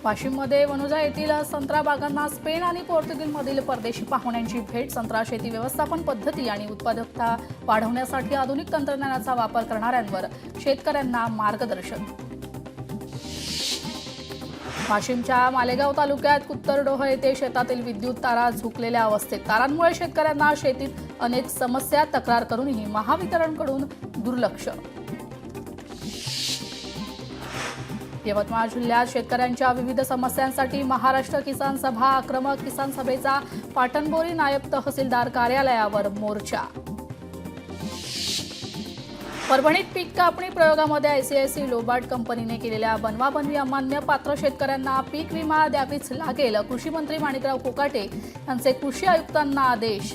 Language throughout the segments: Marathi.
वाशिममध्ये वनोजा येथील संत्रा बागांना स्पेन आणि पोर्तुगीजमधील परदेशी पाहुण्यांची भेट. संत्रा शेती व्यवस्थापन पद्धती आणि उत्पादकता वाढवण्यासाठी आधुनिक तंत्रज्ञानाचा वापर करणाऱ्यांवर शेतकऱ्यांना मार्गदर्शन. वाशिमच्या मालेगाव तालुक्यात कुत्तरडोह येथे शेतातील विद्युत तारा झुकलेल्या अवस्थेत. तारांमुळे शेतकऱ्यांना शेतीत अनेक समस्या. तक्रार करूनही महावितरणकडून दुर्लक्ष. यवतमाळ जिल्ह्यात शेतकऱ्यांच्या विविध समस्यांसाठी महाराष्ट्र किसान सभा आक्रमक. किसान सभेचा पाटणबोरी नायब तहसीलदार कार्यालयावर मोर्चा. परभणीत पीक कापणी प्रयोगामध्ये आयसीआयसी लोबार्ड कंपनीने केलेल्या बनवाबनवी अमान्य. पात्र शेतकऱ्यांना पीक विमा द्यावीच लागेल. कृषी मंत्री माणिकराव कोकाटे यांचे कृषी आयुक्तांना आदेश.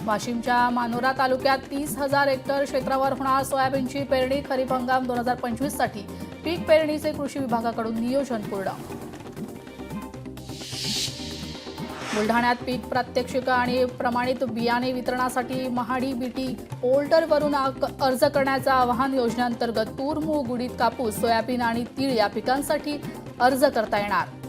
वाशिमच्या मानोरा तालुक्यात 30,000 हेक्टर क्षेत्रावर होणार सोयाबीनची पेरणी. खरीप हंगाम 2025 साठी पीक पेरणीचे कृषी विभागाकडून नियोजन पूर्ण. बुलढाण्यात पीक प्रात्यक्षिक आणि प्रमाणित बियाणे वितरणासाठी महाडी बीटी पोर्टलवरून अर्ज करण्याचं आवाहन. योजनेअंतर्गत तूर, मूग, उडीद, कापूस, सोयाबीन आणि तीळ या पिकांसाठी अर्ज करता येणार.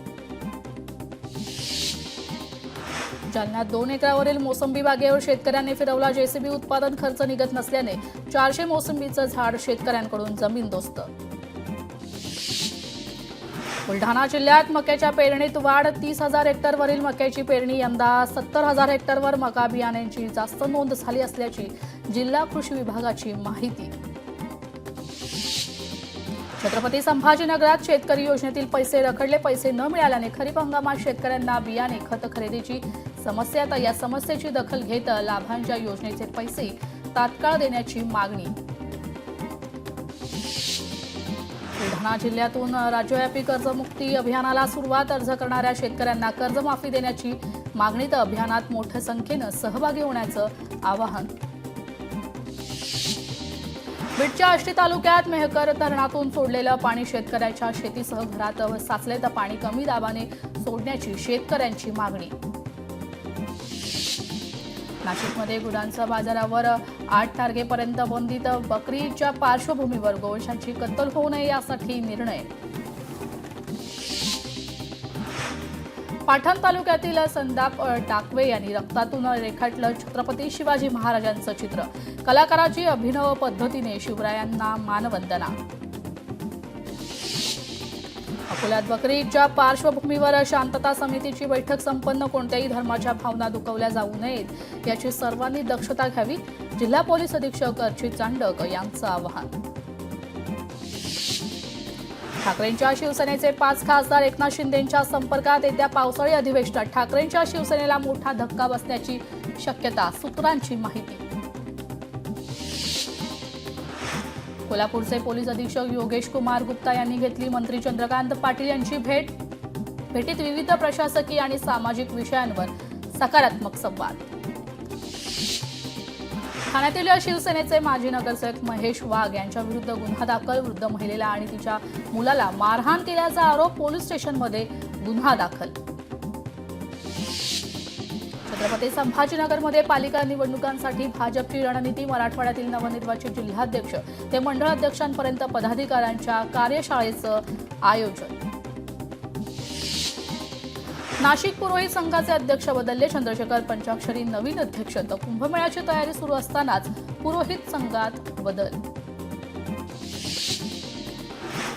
जालन्यात 2 एकरावरील मोसंबी बागेवर शेतकऱ्यांनी फिरवला जेसीबी. उत्पादन खर्च निघत नसल्याने 400 मोसंबीचं झाड शेतकऱ्यांकडून जमीनदोस्त. बुलढाणा जिल्ह्यात मक्याच्या पेरणीत वाढ. 30,000 हेक्टरवरील मक्याची पेरणी. यंदा 70,000 हेक्टरवर मका बियाण्यांची जास्त नोंद झाली असल्याची जिल्हा कृषी विभागाची माहिती. छत्रपती संभाजीनगरात शेतकरी योजनेतील पैसे रखडले. पैसे न मिळाल्याने खरीप हंगामात शेतकऱ्यांना बियाणे खत खरेदीची समस्या. तर या समस्येची दखल घेत लाभांच्या योजनेचे पैसे तात्काळ देण्याची मागणी. बुलढाणा जिल्ह्यातून राज्यव्यापी कर्जमुक्ती अभियानाला सुरुवात. अर्ज करणाऱ्या शेतकऱ्यांना कर्जमाफी देण्याची मागणी. तर अभियानात मोठ्या संख्येनं सहभागी होण्याचं आवाहन. बीडच्या आष्टी तालुक्यात मेहकर धरणातून सोडलेलं पाणी शेतकऱ्याच्या शेतीसह घरात साचले. तर पाणी कमी दाबाने सोडण्याची शेतकऱ्यांची मागणी. नाशिकमध्ये गुरांच्या बाजारावर 8 तारखेपर्यंत बंदी. तर बकरी ईदच्या पार्श्वभूमीवर गोवंशांची कत्तल होऊ नये यासाठी निर्णय. पाटण तालुक्यातील संदाप टाकवे यांनी रक्तातून रेखाटलं छत्रपती शिवाजी महाराजांचं चित्र. कलाकाराची अभिनव पद्धतीने शिवरायांना मानवंदना. अकोल्यात बकरी ईदच्या पार्श्वभूमीवर शांतता समितीची बैठक संपन्न. कोणत्याही धर्माच्या भावना दुखावल्या जाऊ नयेत याची सर्वांनी दक्षता घ्यावी. जिल्हा पोलीस अधीक्षक अर्चित चांडक यांचं आवाहन. ठाकरेंच्या शिवसेनेचे 5 खासदार एकनाथ शिंदेंच्या संपर्कात. येत्या पावसाळी अधिवेशनात ठाकरेंच्या शिवसेनेला मोठा धक्का बसण्याची शक्यता. सूत्रांची माहिती. कोल्हापूरचे पोलीस अधीक्षक योगेश कुमार गुप्ता यांनी घेतली मंत्री चंद्रकांत पाटील यांची भेट. भेटीत विविध प्रशासकीय आणि सामाजिक विषयांवर सकारात्मक संवाद. ठाण्यातील शिवसेनेचे माजी नगरसेवक महेश वाघ यांच्या विरुद्ध गुन्हा दाखल. वृद्ध महिलेला आणि तिच्या मुलाला मारहाण केल्याचा आरोप. पोलीस स्टेशनमध्ये गुन्हा दाखल. छत्रपती संभाजीनगरमध्ये पालिका निवडणुकांसाठी भाजपची रणनीती. मराठवाड्यातील नवनिर्वाचित जिल्हाध्यक्ष ते मंडळ अध्यक्षांपर्यंत पदाधिकाऱ्यांच्या कार्यशाळेचं आयोजन. नाशिक पुरोहित संघाचे अध्यक्ष बदलले. चंद्रशेखर पंचाक्षरी नवीन अध्यक्ष. तर कुंभमेळ्याची तयारी सुरू असतानाच पुरोहित संघात बदल.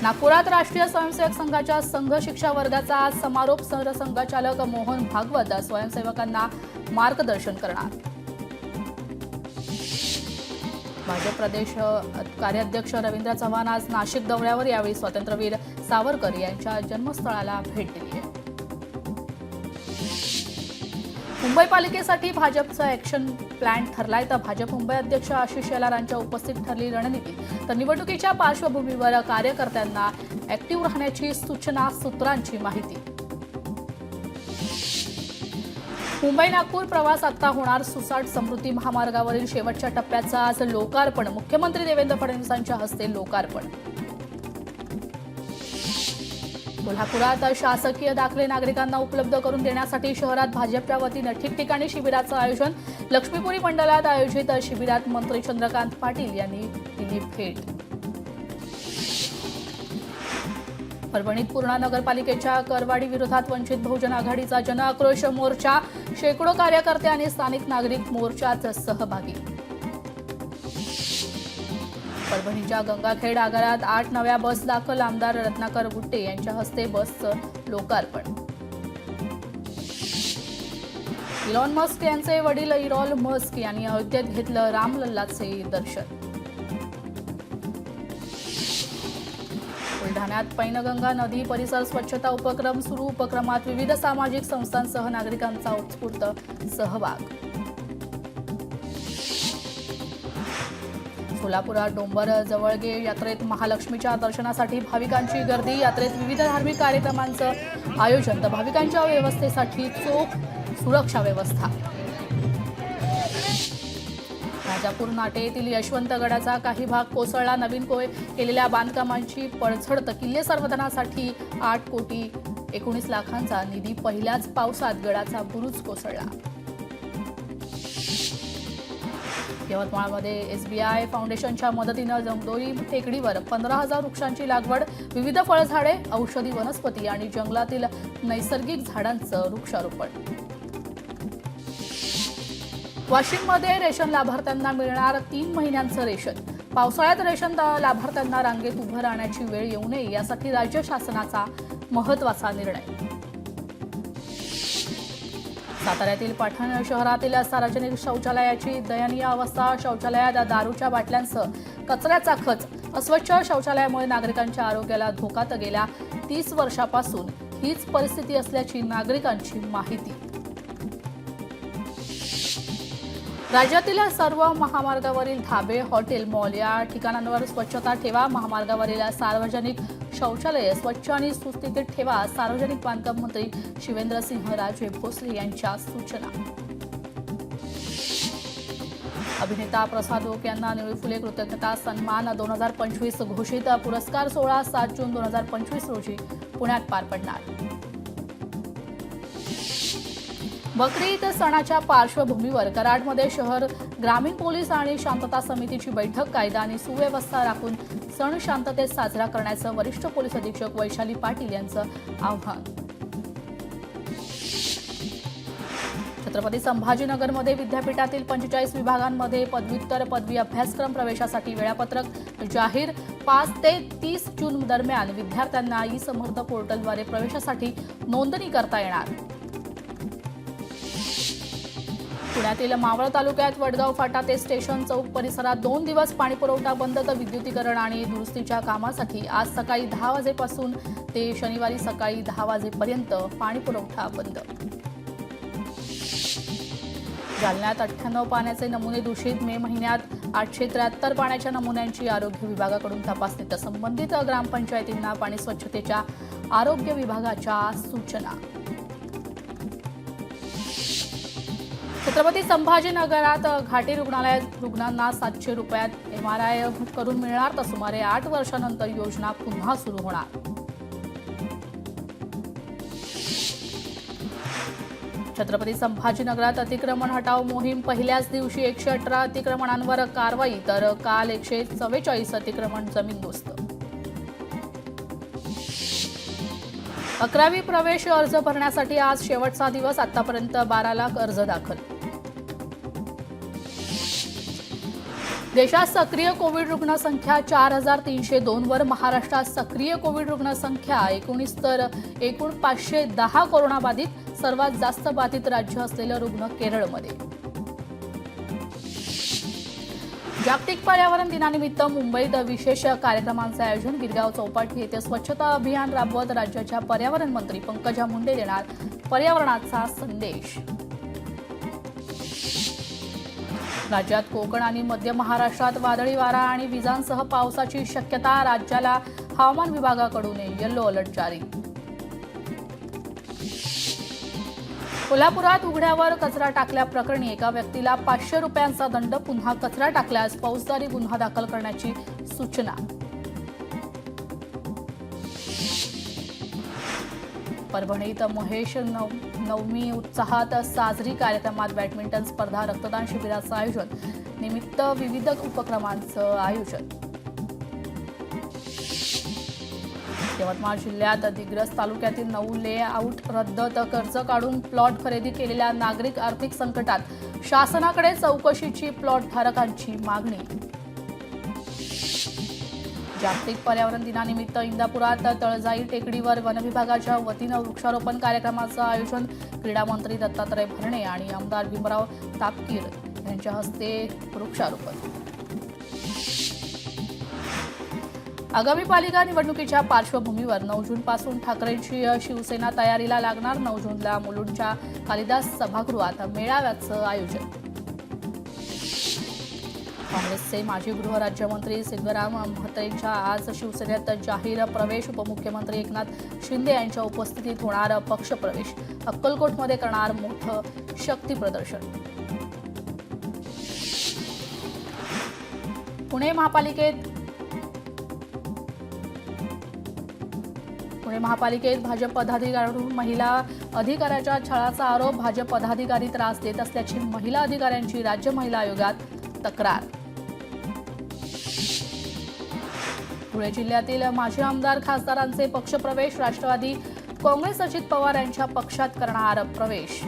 नागपुरात राष्ट्रीय स्वयंसेवक संघाच्या संघ शिक्षा वर्गाचा आज समारोप. सरसंघचालक मोहन भागवत स्वयंसेवकांना मार्गदर्शन करणार. भाजप प्रदेश कार्याध्यक्ष रवींद्र चव्हाण आज नाशिक दौऱ्यावर. यावेळी स्वातंत्र्यवीर सावरकर यांच्या जन्मस्थळाला भेट दिली आहे. मुंबई पालिकेसाठी भाजपचा ॲक्शन प्लॅन ठरलाय. तर भाजप मुंबई अध्यक्ष आशिष शेलारांच्या उपस्थित ठरली रणनीती. तर निवडणुकीच्या पार्श्वभूमीवर कार्यकर्त्यांना ऍक्टिव्ह राहण्याची सूचना. सूत्रांची माहिती. मुंबई नागपूर प्रवास आता होणार सुसाट. समृद्धी महामार्गावरील शेवटच्या टप्प्याचा आज लोकार्पण. मुख्यमंत्री देवेंद्र फडणवीसांच्या हस्ते लोकार्पण. कोल्हापुरात शासकीय दाखले नागरिकांना उपलब्ध करून देण्यासाठी शहरात भाजपच्या वतीनं ठिकठिकाणी शिबिराचं आयोजन. लक्ष्मीपुरी मंडलात आयोजित शिबिरात मंत्री चंद्रकांत पाटील यांनी दिली भेट. परभणीत पूर्णा नगरपालिकेच्या करवाढी विरोधात वंचित बहुजन आघाडीचा जनआक्रोश मोर्चा, शेकडो कार्यकर्ते आणि स्थानिक नागरिक मोर्चात सहभागी. परभणीच्या गंगाखेड आगारात 8 नव्या बस दाखल, आमदार रत्नाकर गुट्टे यांच्या हस्ते बसचं लोकार्पण. इलॉन मस्क यांचे वडील इरॉन मस्क यांनी अयोध्येत घेतलं रामलल्लाचे दर्शन. बुलढाण्यात पैनगंगा नदी परिसर स्वच्छता उपक्रम सुरू, उपक्रमात विविध सामाजिक संस्थांसह नागरिकांचा उत्स्फूर्त सहभाग. सोलापुरात डोंबर जवळगे यात्रेत महालक्ष्मीच्या दर्शनासाठी भाविकांची गर्दी, यात्रेत विविध धार्मिक कार्यक्रमांचं आयोजन, तर भाविकांच्या व्यवस्थेसाठी चोख सुरक्षा व्यवस्था. राजापूर नाटे येथील यशवंतगडाचा काही भाग कोसळला, नवीन केलेल्या बांधकामांची पडझड, तर किल्ले संवर्धनासाठी 8,19 लाखांचा निधी, पहिल्याच पावसात गडाचा बुरुज कोसळला. यवतमाळमध्ये एसबीआय फाउंडेशनच्या मदतीनं जमदोरी टेकडीवर 15,000 वृक्षांची लागवड, विविध फळझाडे, औषधी वनस्पती आणि जंगलातील नैसर्गिक झाडांचं वृक्षारोपण. वाशिममध्ये रेशन लाभार्थ्यांना मिळणार 3 महिन्यांचं रेशन, पावसाळ्यात रेशन लाभार्थ्यांना रांगेत उभं राहण्याची वेळ येऊ नये यासाठी राज्य शासनाचा महत्त्वाचा निर्णय. साताऱ्यातील पाटण शहरातील सार्वजनिक शौचालयाची दयनीय अवस्था, शौचालयात दारूच्या बाटल्यांसह कचऱ्याचा खच, अस्वच्छ शौचालयामुळे नागरिकांच्या आरोग्याला धोका, तर गेल्या 30 वर्षापासून हीच परिस्थिती असल्याची नागरिकांची माहिती. राज्यातील सर्व महामार्गावरील धाबे, हॉटेल, मॉल या ठिकाणांवर स्वच्छता ठेवा, महामार्गावरील सार्वजनिक शौचालये स्वच्छ आणि सुस्थितीत ठेवा, सार्वजनिक बांधकाम मंत्री शिवेंद्रसिंहराजे भोसले यांच्या सूचना. अभिनेता प्रसाद ओक यांना निळू फुले कृतज्ञता सन्मान 2025 घोषित, पुरस्कार सोहळा 7 जून 2025 रोजी पुण्यात पार पडणार. बकरी ईद सणाच्या पार्श्वभूमीवर कराडमध्ये शहर ग्रामीण पोलीस आणि शांतता समितीची बैठक, कायदा आणि सुव्यवस्था राखून सण शांततेत साजरा करण्याचं वरिष्ठ पोलीस अधीक्षक वैशाली पाटील यांचं आवाहन. छत्रपती संभाजीनगरमध्ये विद्यापीठातील 45 विभागांमध्ये पदव्युत्तर पदवी अभ्यासक्रम प्रवेशासाठी वेळापत्रक जाहीर, 5 ते 30 जून दरम्यान विद्यार्थ्यांना ई समर्थ पोर्टलद्वारे प्रवेशासाठी नोंदणी करता येणार. पुण्यातील मावळ तालुक्यात वडगाव फाटा ते स्टेशन चौक परिसरात 2 दिवस पाणीपुरवठा बंद, तर विद्युतीकरण आणि दुरुस्तीच्या कामासाठी आज सकाळी 10 वाजेपासून ते शनिवारी सकाळी 10 वाजेपर्यंत पाणीपुरवठा बंद. जालन्यात 98 पाण्याचे नमुने दूषित, मे महिन्यात 873 पाण्याच्या नमुन्यांची आरोग्य विभागाकडून तपासणी, तर संबंधित ग्रामपंचायतींना पाणी स्वच्छतेच्या आरोग्य विभागाच्या सूचना. छत्रपती संभाजीनगरात घाटी रुग्णालयात रुग्णांना 700 रुपयात MRI करून मिळणार, तर सुमारे 8 वर्षांनंतर योजना पुन्हा सुरू होणार. छत्रपती संभाजीनगरात अतिक्रमण हटाव मोहीम, पहिल्याच दिवशी 118 अतिक्रमणांवर कारवाई, तर काल 144 अतिक्रमण जमीनदोस्त. 11वी प्रवेश अर्ज भरण्यासाठी आज शेवटचा दिवस, आतापर्यंत 12 लाख अर्ज दाखल. देशात सक्रिय कोविड रुग्णसंख्या 4,302 वर, महाराष्ट्रात सक्रिय कोविड रुग्णसंख्या 19, तर एकूण 510 कोरोनाबाधित, सर्वात जास्त बाधित राज्य असलेलं रुग्ण केरळमध्ये. जागतिक पर्यावरण दिनानिमित्त मुंबईत विशेष कार्यक्रमांचे आयोजन, गिरगाव चौपाटी येथे स्वच्छता अभियान राबवत राज्याच्या पर्यावरण मंत्री पंकजा मुंडे देणार पर्यावरणाचा संदेश. राज्यात कोकण आणि मध्य महाराष्ट्रात वादळी वारा आणि विजांसह पावसाची शक्यता, राज्याला हवामान विभागाकडून येलो अलर्ट जारी. कोल्हापुरात उघड्यावर कचरा टाकल्याप्रकरणी एका व्यक्तीला 500 रुपयांचा दंड, पुन्हा कचरा टाकल्यास फौजदारी गुन्हा दाखल करण्याची सूचना. परभणीत महेश नवमी उत्साहात साजरी, कार्यक्रमात बॅडमिंटन स्पर्धा, रक्तदान शिबिराचं आयोजन, निमित्त विविध उपक्रमांचं आयोजन. यवतमाळ जिल्ह्यात दिग्रस तालुक्यातील 9 लेआउट रद्द तर कर्ज काढून प्लॉट खरेदी केलेल्या नागरिक आर्थिक संकटात शासनाकडे चौकशीची प्लॉट धारकांची मागणी. जागतिक पर्यावरण दिनानिमित्त इंदापुरात तळजाई टेकडीवर वनविभागाच्या वतीनं वृक्षारोपण कार्यक्रमाचं आयोजन. क्रीडा मंत्री दत्तात्रय भरणे आणि आमदार भीमराव तापकीर यांच्या हस्ते वृक्षारोपण. आगामी पालिका निवडणुकीच्या पार्श्वभूमीवर 9 जूनपासून ठाकरेंची शिवसेना तयारीला लागणार. 9 जूनला मुलुंडच्या कालिदास सभागृहात मेळाव्याचं आयोजन. काँग्रेसचे माजी गृहराज्यमंत्री सिद्धराम म्हात्रेंच्या आज शिवसेनेत जाहीर प्रवेश. उपमुख्यमंत्री एकनाथ शिंदे यांच्या उपस्थितीत होणार पक्षप्रवेश. अक्कलकोटमध्ये करणार मोठं शक्ती प्रदर्शन. पुणे महापालिकेत भाजप पदाधिकाऱ्यांकडून महिला अधिकाऱ्याच्या छळाचा आरोप. भाजप पदाधिकारी त्रास देत असल्याची महिला अधिकाऱ्यांची राज्य महिला आयोगात तक्रार. धुळे जिल्ह्यातील माजी आमदार खासदारांचे पक्षप्रवेश. राष्ट्रवादी काँग्रेस अजित पवार यांच्या पक्षात करणार प्रवेश.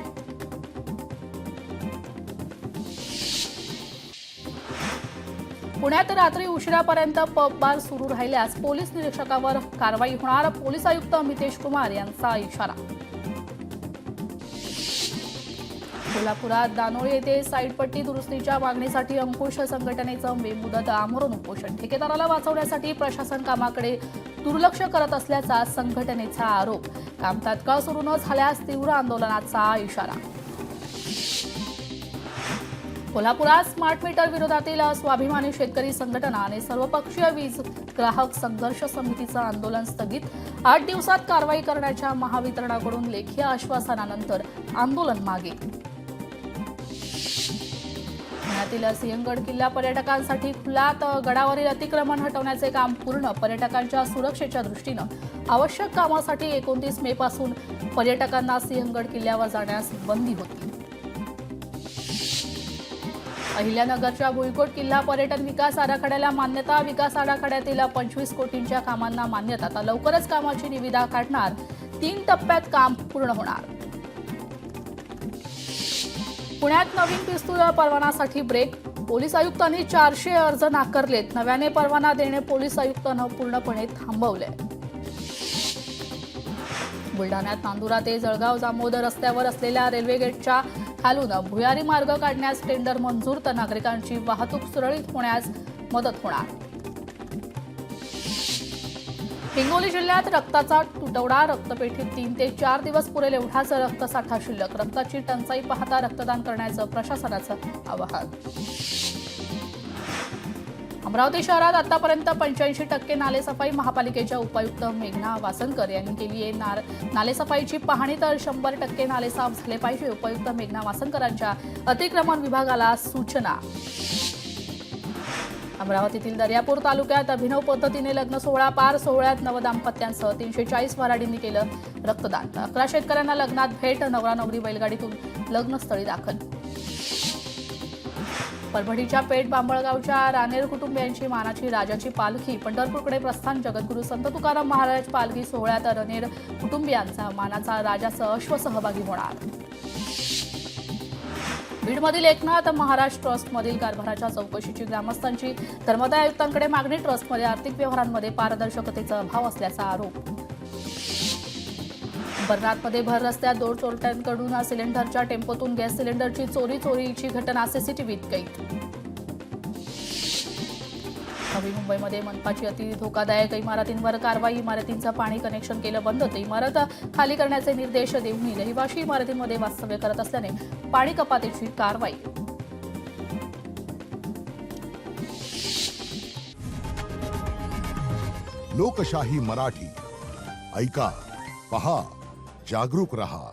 पुण्यात रात्री उशिरापर्यंत पब बार सुरू राहिल्यास पोलीस निरीक्षकावर कारवाई होणार. पोलीस आयुक्त अमितेश कुमार यांचा इशारा. कोल्हापुरात दानोळी येथे साईडपट्टी दुरुस्तीच्या मागणीसाठी अंकुश संघटनेचं बेमुदत आमरण उपोषण. ठेकेदाराला वाचवण्यासाठी प्रशासन कामाकडे दुर्लक्ष करत असल्याचा संघटनेचा आरोप. काम तात्काळ सुरू न झाल्यास तीव्र आंदोलनाचा इशारा. कोल्हापुरात स्मार्ट मीटर विरोधातील स्वाभिमानी शेतकरी संघटना आणि सर्वपक्षीय वीज ग्राहक संघर्ष समितीचं आंदोलन स्थगित. 8 दिवसात कारवाई करण्याच्या महावितरणाकडून लेखी आश्वासनानंतर आंदोलन मागे. पुण्यातील सिंहगड किल्ला पर्यटकांसाठी खुला. गडावरील अतिक्रमण हटवण्याचे काम पूर्ण. पर्यटकांच्या सुरक्षेच्या दृष्टीनं आवश्यक कामासाठी 29 मे पासून पर्यटकांना सिंहगड किल्ल्यावर जाण्यास बंदी होती. अहिल्यानगरच्या भुईकोट किल्ला पर्यटन विकास आराखड्याला मान्यता. विकास आराखड्यातील 25 कोटींच्या कामांना मान्यता. आता लवकरच कामाची निविदा काढणार. 3 टप्प्यात काम पूर्ण होणार. पुण्यात नवीन पिस्तूल परवानासाठी ब्रेक. पोलीस आयुक्तांनी 400 अर्ज नाकारलेत. नव्याने परवाना देणे पोलीस आयुक्तांना पूर्णपणे थांबवले. बुलढाण्यात नांदुरा ते जळगाव जामोद रस्त्यावर असलेल्या रेल्वे गेटच्या खालून भुयारी मार्ग काढण्यास टेंडर मंजूर. तर नागरिकांची वाहतूक सुरळीत होण्यास मदत होणार. हिंगोली जिल्ह्यात रक्ताचा तुटवडा. रक्तपेढीत 3 ते 4 दिवस पुरेल एवढाच रक्तसाठा शिल्लक. रक्ताची टंचाई पाहता रक्तदान करण्याचं प्रशासनाचं आवाहन. अमरावती शहरात आतापर्यंत 85% नालेसफाई. महापालिकेच्या उपायुक्त मेघना वासनकर यांनी केली आहे नालेसफाईची पाहणी. तर 100% नाले साफ झाले पाहिजे. उपायुक्त मेघना वासनकरांच्या अतिक्रमण विभागाला सूचना. अमरावतीतील दर्यापूर तालुक्यात अभिनव पद्धतीने लग्न सोहळा पार. सोहळ्यात नवदाम्पत्यांसह 340 वऱ्हाडींनी केलं रक्तदान. 11 शेतकऱ्यांना लग्नात भेट. नवरा नवरी बैलगाडीतून लग्नस्थळी दाखल. परभणीच्या पेठ बांबळगावच्या रानेर कुटुंबियांची मानाची राजाची पालखी. पंढरपूरकडे प्रस्थान. जगद्गुरू संत तुकाराम महाराज पालखी सोहळ्यात रानेर कुटुंबियांचा मानाचा राजासह अश्व सहभागी होणार. बीडमधील एकनाथ महाराज ट्रस्टमधील कारभाराच्या चौकशीची ग्रामस्थांची. धर्मादाय आयुक्तांकडे मागणी. ट्रस्टमध्ये आर्थिक व्यवहारांमध्ये पारदर्शकतेचा अभाव असल्याचा आरोप. अंबरनाथमध्ये भर रस्त्यात 2 चोरट्यांकडून सिलेंडरच्या टेम्पोतून गॅस सिलेंडरची चोरीची घटना सीसीटीव्हीत कैद. नवी मुंबईमध्ये मनपाची अति धोकादायक इमारतींवर कारवाई. इमारतींचं पाणी कनेक्शन केलं बंद. तर इमारत खाली करण्याचे निर्देश देऊनही रहिवाशी इमारतींमध्ये वास्तव्य करत असल्याने पाणी कपातीची कारवाई. लोकशाही मराठी ऐका, पहा, जागरूक रहा.